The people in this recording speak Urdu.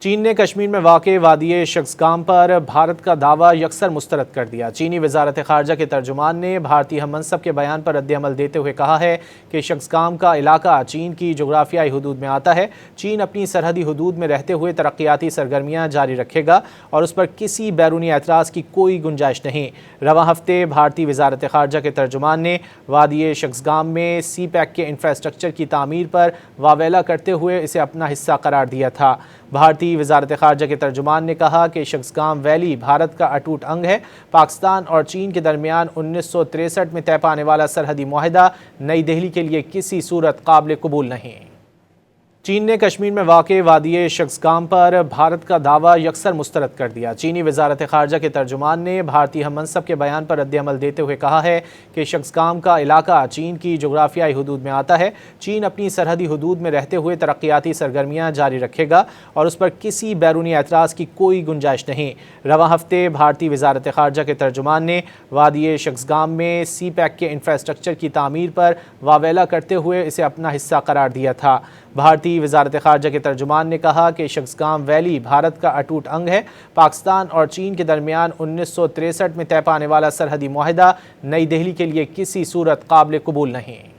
چین نے کشمیر میں واقع وادی شگزگام پر بھارت کا دعویٰ یکسر مسترد کر دیا۔ چینی وزارت خارجہ کے ترجمان نے بھارتی ہم منصب کے بیان پر رد عمل دیتے ہوئے کہا ہے کہ شگزگام کا علاقہ چین کی جغرافیائی حدود میں آتا ہے۔ چین اپنی سرحدی حدود میں رہتے ہوئے ترقیاتی سرگرمیاں جاری رکھے گا اور اس پر کسی بیرونی اعتراض کی کوئی گنجائش نہیں۔ رواں ہفتے بھارتی وزارت خارجہ کے ترجمان نے وادی شگزگام میں سی پیک کے انفراسٹرکچر کی تعمیر پر واویلا کرتے ہوئے اسے اپنا حصہ قرار دیا تھا۔ بھارتی وزارت خارجہ کے ترجمان نے کہا کہ شگزگام ویلی بھارت کا اٹوٹ انگ ہے۔ پاکستان اور چین کے درمیان 1963 میں طے پانے والا سرحدی معاہدہ نئی دہلی کے لیے کسی صورت قابل قبول نہیں۔ چین نے کشمیر میں واقع وادی شگزگام پر بھارت کا دعویٰ یکسر مسترد کر دیا۔ چینی وزارت خارجہ کے ترجمان نے بھارتی ہم منصب کے بیان پر رد عمل دیتے ہوئے کہا ہے کہ شگزگام کا علاقہ چین کی جغرافیائی حدود میں آتا ہے۔ چین اپنی سرحدی حدود میں رہتے ہوئے ترقیاتی سرگرمیاں جاری رکھے گا اور اس پر کسی بیرونی اعتراض کی کوئی گنجائش نہیں۔ رواں ہفتے بھارتی وزارت خارجہ کے ترجمان نے وادی شگزگام میں سی پیک کے انفراسٹرکچر کی تعمیر پر واویلا کرتے ہوئے اسے اپنا حصہ قرار دیا تھا۔ بھارتی وزارت خارجہ کے ترجمان نے کہا کہ شگزگام ویلی بھارت کا اٹوٹ انگ ہے۔ پاکستان اور چین کے درمیان 1963 میں طے پانے والا سرحدی معاہدہ نئی دہلی کے لیے کسی صورت قابل قبول نہیں۔